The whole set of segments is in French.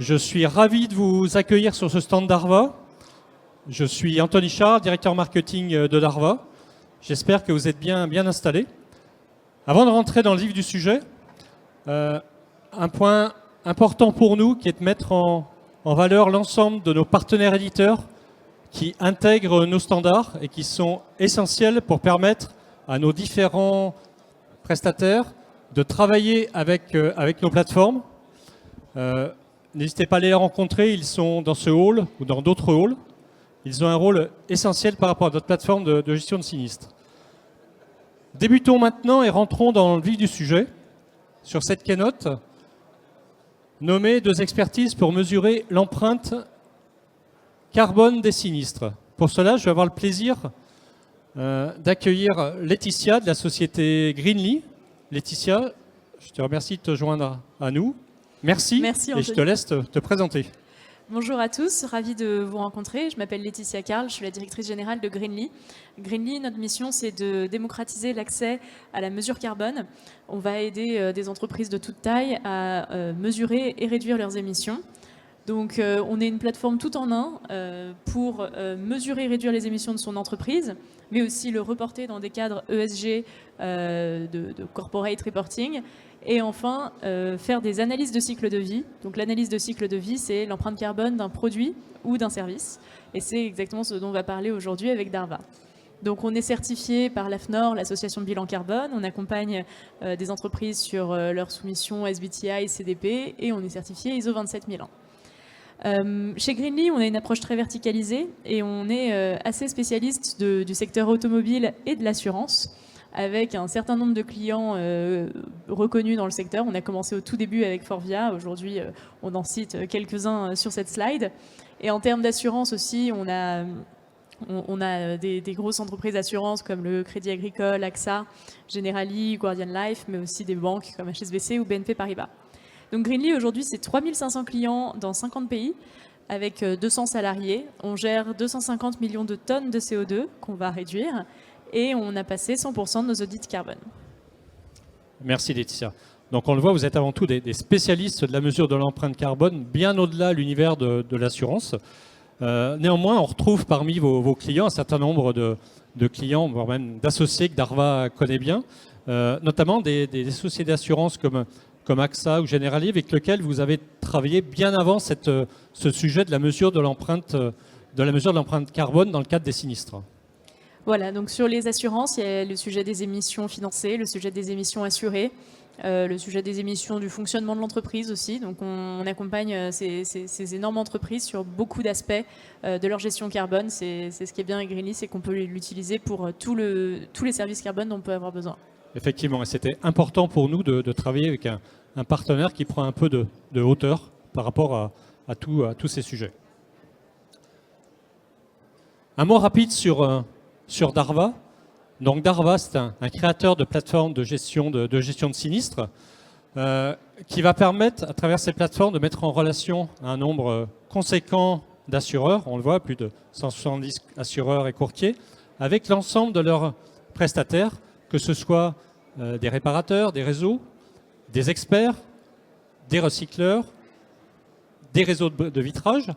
Je suis ravi de vous accueillir sur ce stand d'Arva. Je suis Anthony Char, directeur marketing de Darva. J'espère que vous êtes bien installés. Avant de rentrer dans le vif du sujet, un point important pour nous qui est de mettre en valeur l'ensemble de nos partenaires éditeurs qui intègrent nos standards et qui sont essentiels pour permettre à nos différents prestataires de travailler avec nos plateformes. N'hésitez pas à les rencontrer, ils sont dans ce hall ou dans d'autres halls. Ils ont un rôle essentiel par rapport à notre plateforme de gestion de sinistres. Débutons maintenant et rentrons dans le vif du sujet. Sur cette keynote, nommée 2 expertises pour mesurer l'empreinte carbone des sinistres. Pour cela, je vais avoir le plaisir d'accueillir Laetitia de la société Greenly. Laetitia, je te remercie de te joindre à nous. Merci et je te laisse te présenter. Bonjour à tous, ravie de vous rencontrer. Je m'appelle Laetitia Carl, je suis la directrice générale de Greenly. Greenly, notre mission, c'est de démocratiser l'accès à la mesure carbone. On va aider des entreprises de toute taille à mesurer et réduire leurs émissions. Donc, on est une plateforme tout en un pour mesurer et réduire les émissions de son entreprise, mais aussi le reporter dans des cadres ESG de corporate reporting. Et enfin, faire des analyses de cycle de vie. Donc l'analyse de cycle de vie, c'est l'empreinte carbone d'un produit ou d'un service. Et c'est exactement ce dont on va parler aujourd'hui avec Darva. Donc on est certifié par l'AFNOR, l'association de bilan carbone. On accompagne des entreprises sur leur soumission SBTi, CDP, et on est certifié ISO 27001. Chez Greenly, on a une approche très verticalisée et on est assez spécialiste du secteur automobile et de l'assurance, avec un certain nombre de clients reconnus dans le secteur. On a commencé au tout début avec Forvia. Aujourd'hui, on en cite quelques-uns sur cette slide. Et en termes d'assurance aussi, on a des grosses entreprises d'assurance comme le Crédit Agricole, AXA, Generali, Guardian Life, mais aussi des banques comme HSBC ou BNP Paribas. Donc Greenly, aujourd'hui, c'est 3500 clients dans 50 pays, avec 200 salariés. On gère 250 millions de tonnes de CO2 qu'on va réduire. Et on a passé 100% de nos audits carbone. Merci Laetitia. Donc on le voit, vous êtes avant tout des spécialistes de la mesure de l'empreinte carbone, bien au-delà de l'univers de l'assurance. Néanmoins, on retrouve parmi vos clients un certain nombre de clients, voire même d'associés que Darva connaît bien, notamment des sociétés d'assurance comme AXA ou Generali, avec lesquels vous avez travaillé bien avant ce sujet de la mesure de l'empreinte carbone dans le cadre des sinistres. Voilà, donc sur les assurances, il y a le sujet des émissions financées, le sujet des émissions assurées, le sujet des émissions du fonctionnement de l'entreprise aussi. Donc on accompagne ces énormes entreprises sur beaucoup d'aspects de leur gestion carbone. C'est ce qui est bien avec Greenly, c'est qu'on peut l'utiliser pour tous les services carbone dont on peut avoir besoin. Effectivement, et c'était important pour nous de travailler avec un partenaire qui prend un peu de hauteur par rapport à tous ces sujets. Un mot rapide sur Darva. Donc Darva, c'est un créateur de plateformes de gestion de sinistres qui va permettre, à travers ces plateformes, de mettre en relation un nombre conséquent d'assureurs, on le voit, plus de 170 assureurs et courtiers, avec l'ensemble de leurs prestataires, que ce soit des réparateurs, des réseaux, des experts, des recycleurs, des réseaux de vitrage.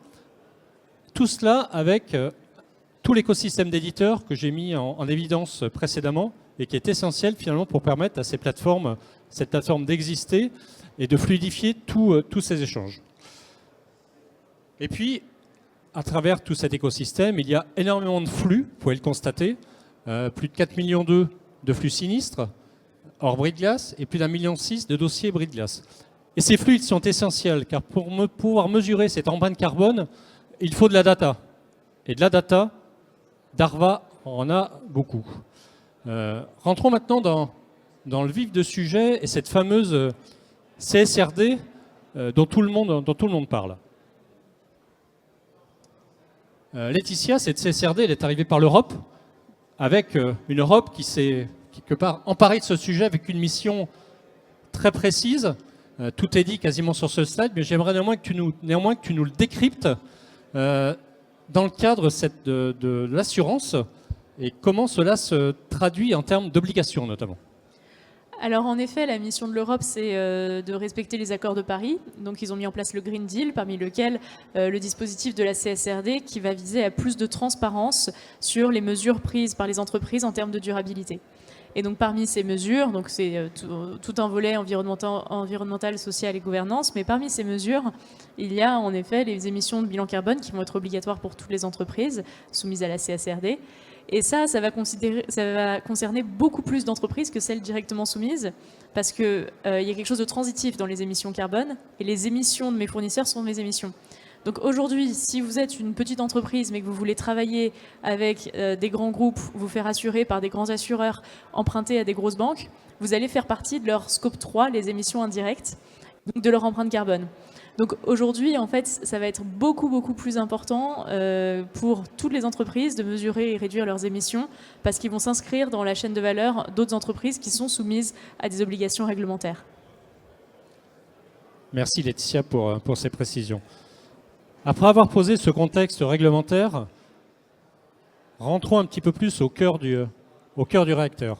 Tout cela avec tout l'écosystème d'éditeurs que j'ai mis en évidence précédemment et qui est essentiel finalement pour permettre à cette plateforme d'exister et de fluidifier tous ces échanges. Et puis, à travers tout cet écosystème, il y a énormément de flux, vous pouvez le constater, plus de 4,2 millions de flux sinistres hors bris de glace et plus d'1,6 million de dossiers bris de glace. Et ces flux ils sont essentiels car pour pouvoir mesurer cette empreinte carbone, il faut de la data. Et de la data, Darva en a beaucoup. Rentrons maintenant dans le vif du sujet et cette fameuse CSRD dont tout le monde parle. Laetitia, cette CSRD, elle est arrivée par l'Europe, avec une Europe qui s'est quelque part emparée de ce sujet avec une mission très précise. Tout est dit quasiment sur ce slide, mais j'aimerais néanmoins que tu nous le décryptes dans le cadre de l'assurance et comment cela se traduit en termes d'obligations notamment. Alors en effet, la mission de l'Europe, c'est de respecter les accords de Paris. Donc ils ont mis en place le Green Deal, parmi lequel le dispositif de la CSRD qui va viser à plus de transparence sur les mesures prises par les entreprises en termes de durabilité. Et donc parmi ces mesures, donc c'est tout un volet environnemental, social et gouvernance, mais parmi ces mesures, il y a en effet les émissions de bilan carbone qui vont être obligatoires pour toutes les entreprises soumises à la CSRD. Et ça va concerner beaucoup plus d'entreprises que celles directement soumises, parce qu'il y a quelque chose de transitif dans les émissions carbone, et les émissions de mes fournisseurs sont mes émissions. Donc aujourd'hui, si vous êtes une petite entreprise, mais que vous voulez travailler avec des grands groupes, vous faire assurer par des grands assureurs, emprunter à des grosses banques, vous allez faire partie de leur scope 3, les émissions indirectes, donc de leur empreinte carbone. Donc aujourd'hui, en fait, ça va être beaucoup plus important pour toutes les entreprises de mesurer et réduire leurs émissions parce qu'ils vont s'inscrire dans la chaîne de valeur d'autres entreprises qui sont soumises à des obligations réglementaires. Merci Laetitia pour ces précisions. Après avoir posé ce contexte réglementaire, rentrons un petit peu plus au cœur du réacteur.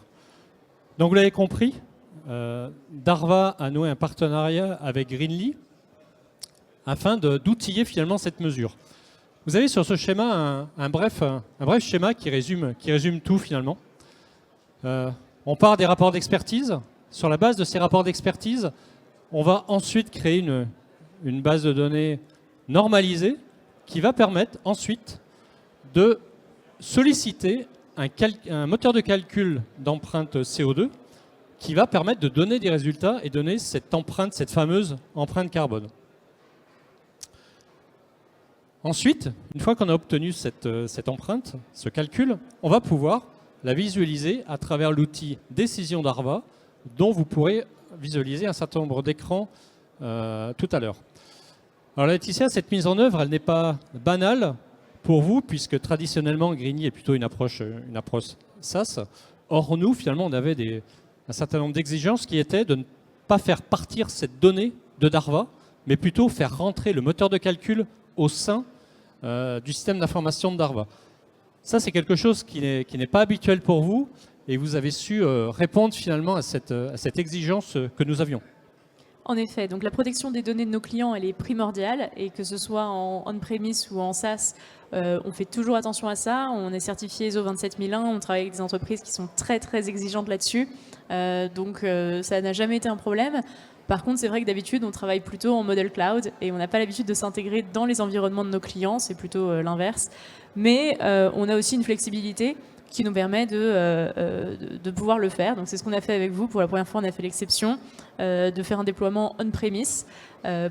Donc vous l'avez compris, Darva a noué un partenariat avec Greenly afin d'outiller finalement cette mesure. Vous avez sur ce schéma un bref schéma qui résume tout finalement. On part des rapports d'expertise. Sur la base de ces rapports d'expertise, on va ensuite créer une base de données normalisée qui va permettre ensuite de solliciter un moteur de calcul d'empreinte CO2 qui va permettre de donner des résultats et donner cette fameuse empreinte carbone. Ensuite, une fois qu'on a obtenu cette empreinte, ce calcul, on va pouvoir la visualiser à travers l'outil Décision Darva, dont vous pourrez visualiser un certain nombre d'écrans tout à l'heure. Alors Laetitia, cette mise en œuvre, elle n'est pas banale pour vous, puisque traditionnellement, Greenly est plutôt une approche SaaS. Or, nous, finalement, on avait un certain nombre d'exigences qui étaient de ne pas faire partir cette donnée de Darva, mais plutôt faire rentrer le moteur de calcul au sein du système d'information de Darva. Ça, c'est quelque chose qui n'est pas habituel pour vous, et vous avez su répondre finalement à cette exigence que nous avions. En effet, donc la protection des données de nos clients, elle est primordiale, et que ce soit en on-premise ou en SaaS, on fait toujours attention à ça. On est certifié ISO 27001, on travaille avec des entreprises qui sont très exigeantes là-dessus, donc ça n'a jamais été un problème. Par contre, c'est vrai que d'habitude, on travaille plutôt en modèle cloud et on n'a pas l'habitude de s'intégrer dans les environnements de nos clients, c'est plutôt l'inverse. Mais on a aussi une flexibilité qui nous permet de pouvoir le faire. Donc c'est ce qu'on a fait avec vous. Pour la première fois, on a fait l'exception de faire un déploiement on-premise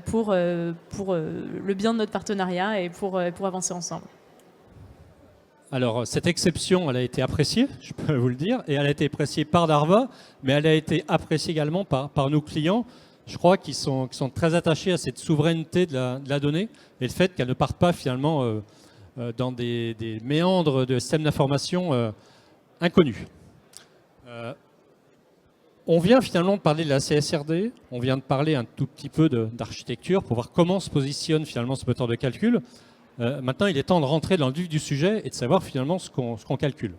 pour le bien de notre partenariat et pour avancer ensemble. Alors, cette exception, elle a été appréciée, je peux vous le dire, et elle a été appréciée par Darva, mais elle a été appréciée également par nos clients, je crois, qui sont très attachés à cette souveraineté de la donnée et le fait qu'elle ne parte pas finalement dans des méandres de systèmes d'information inconnus. On vient finalement de parler de la CSRD, on vient de parler un tout petit peu d'architecture pour voir comment se positionne finalement ce moteur de calcul. Maintenant, il est temps de rentrer dans le vif du sujet et de savoir finalement ce qu'on calcule.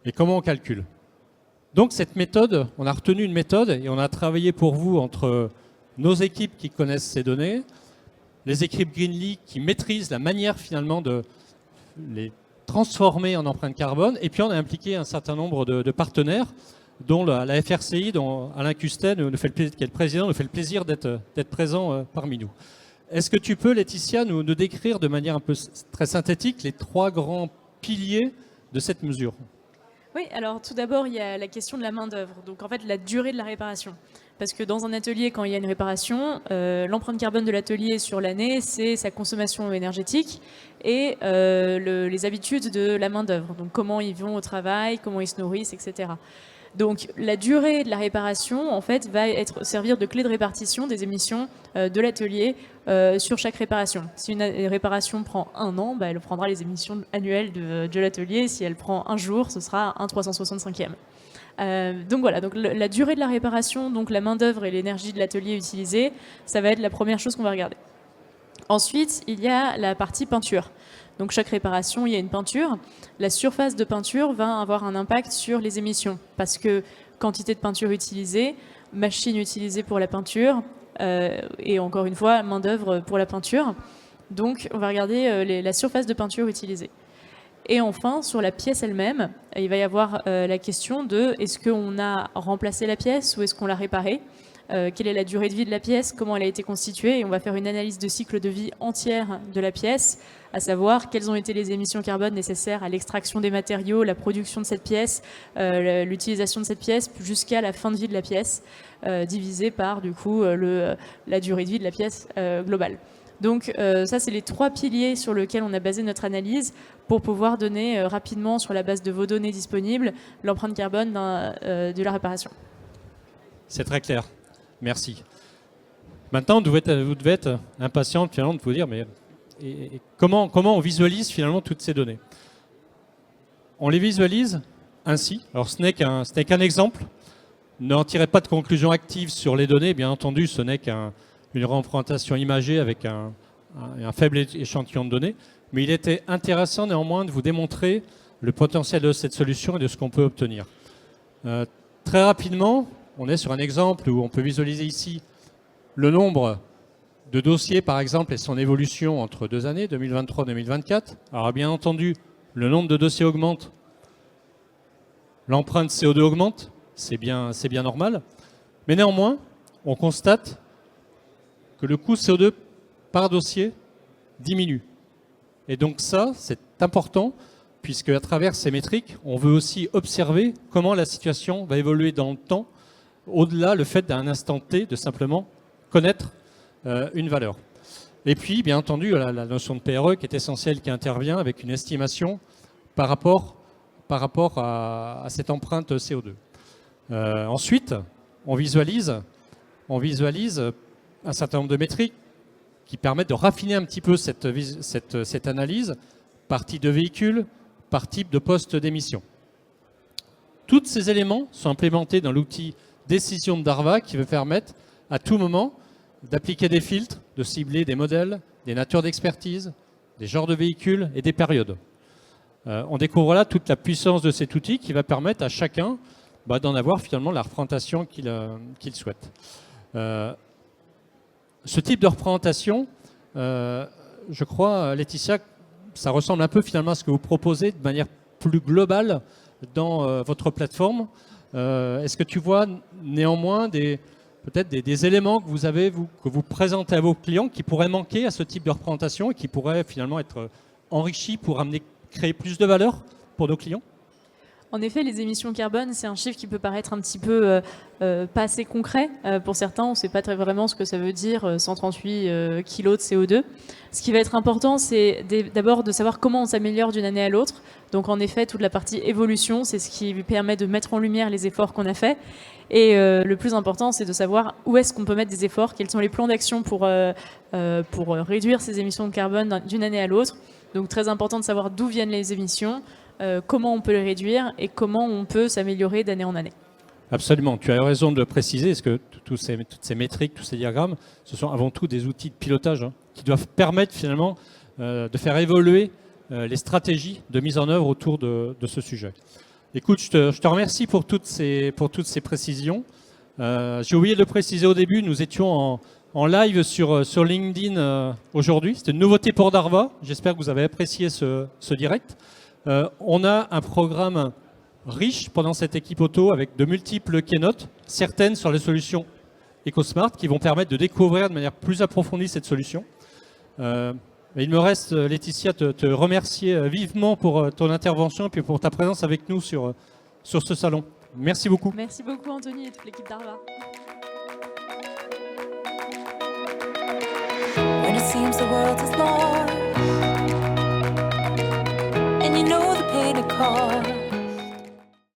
Et comment on calcule. Donc cette méthode, on a retenu une méthode et on a travaillé pour vous entre nos équipes qui connaissent ces données, les équipes Greenly qui maîtrisent la manière finalement de les transformer en empreinte carbone, et puis on a impliqué un certain nombre de partenaires, dont la FRCI, dont Alain Custet, qui est le président, nous fait le plaisir d'être présent parmi nous. Est-ce que tu peux, Laetitia, nous décrire de manière un peu très synthétique les trois grands piliers de cette mesure? Oui, alors tout d'abord, il y a la question de la main-d'œuvre, donc en fait la durée de la réparation. Parce que dans un atelier, quand il y a une réparation, l'empreinte carbone de l'atelier sur l'année, c'est sa consommation énergétique et les habitudes de la main-d'œuvre. Donc comment ils vont au travail, comment ils se nourrissent, etc. Donc la durée de la réparation, en fait, va servir de clé de répartition des émissions de l'atelier sur chaque réparation. Si une réparation prend 1 an, elle prendra les émissions annuelles de l'atelier. Si elle prend 1 jour, ce sera un 365e. Donc voilà, donc la durée de la réparation, donc la main-d'œuvre et l'énergie de l'atelier utilisée, ça va être la première chose qu'on va regarder. Ensuite, il y a la partie peinture. Donc chaque réparation, il y a une peinture. La surface de peinture va avoir un impact sur les émissions parce que quantité de peinture utilisée, machine utilisée pour la peinture et encore une fois, main-d'œuvre pour la peinture. Donc on va regarder la surface de peinture utilisée. Et enfin, sur la pièce elle-même, il va y avoir la question de est-ce qu'on a remplacé la pièce ou est-ce qu'on l'a réparée ? Quelle est la durée de vie de la pièce, comment elle a été constituée, et on va faire une analyse de cycle de vie entière de la pièce, à savoir quelles ont été les émissions carbone nécessaires à l'extraction des matériaux, la production de cette pièce, l'utilisation de cette pièce, jusqu'à la fin de vie de la pièce, divisée par du coup la durée de vie de la pièce globale. Donc ça, c'est les 3 piliers sur lesquels on a basé notre analyse pour pouvoir donner rapidement, sur la base de vos données disponibles, l'empreinte carbone de la réparation. C'est très clair. Merci. Maintenant, vous devez être impatient finalement de vous dire, mais comment on visualise finalement toutes ces données ? On les visualise ainsi. Alors, ce n'est qu'un exemple. N'en tirez pas de conclusion active sur les données. Bien entendu, ce n'est qu'une représentation imagée avec un faible échantillon de données. Mais il était intéressant néanmoins de vous démontrer le potentiel de cette solution et de ce qu'on peut obtenir. Très rapidement, on est sur un exemple où on peut visualiser ici le nombre de dossiers, par exemple, et son évolution entre 2 années, 2023 et 2024. Alors, bien entendu, le nombre de dossiers augmente, l'empreinte CO2 augmente, c'est bien normal. Mais néanmoins, on constate que le coût CO2 par dossier diminue. Et donc ça, c'est important, puisque à travers ces métriques, on veut aussi observer comment la situation va évoluer dans le temps, au-delà le fait d'un instant T de simplement connaître une valeur. Et puis, bien entendu, la notion de PRE qui est essentielle, qui intervient avec une estimation par rapport à cette empreinte CO2. Ensuite, on visualise un certain nombre de métriques qui permettent de raffiner un petit peu cette analyse par type de véhicule, par type de poste d'émission. Tous ces éléments sont implémentés dans l'outil décision de Darva qui va permettre à tout moment d'appliquer des filtres, de cibler des modèles, des natures d'expertise, des genres de véhicules et des périodes. On découvre là toute la puissance de cet outil qui va permettre à chacun d'en avoir finalement la représentation qu'il souhaite. Ce type de représentation, je crois, Laetitia, ça ressemble un peu finalement à ce que vous proposez de manière plus globale dans votre plateforme. Est-ce que tu vois néanmoins peut-être des éléments que vous avez, que vous présentez à vos clients qui pourraient manquer à ce type de représentation et qui pourraient finalement être enrichis pour créer plus de valeur pour nos clients ? En effet, les émissions carbone, c'est un chiffre qui peut paraître un petit peu pas assez concret. Pour certains, on ne sait pas très vraiment ce que ça veut dire 138 kg de CO2. Ce qui va être important, c'est d'abord de savoir comment on s'améliore d'une année à l'autre. Donc en effet, toute la partie évolution, c'est ce qui lui permet de mettre en lumière les efforts qu'on a faits. Et le plus important, c'est de savoir où est-ce qu'on peut mettre des efforts, quels sont les plans d'action pour réduire ces émissions de carbone d'une année à l'autre. Donc très important de savoir d'où viennent les émissions, comment on peut les réduire et comment on peut s'améliorer d'année en année. Absolument, tu as raison de préciser, parce que toutes ces métriques, tous ces diagrammes, ce sont avant tout des outils de pilotage qui doivent permettre finalement de faire évoluer les stratégies de mise en œuvre autour de ce sujet. Écoute, je te remercie pour toutes ces précisions. J'ai oublié de le préciser au début, nous étions en live sur LinkedIn aujourd'hui. C'était une nouveauté pour Darva. J'espère que vous avez apprécié ce direct. On a un programme riche pendant cette équipe auto avec de multiples keynotes, certaines sur les solutions EcoSmart qui vont permettre de découvrir de manière plus approfondie cette solution. Il me reste, Laetitia, te remercier vivement pour ton intervention et puis pour ta présence avec nous sur ce salon. Merci beaucoup. Merci beaucoup Anthony et toute l'équipe Darva. When it seems the world is lost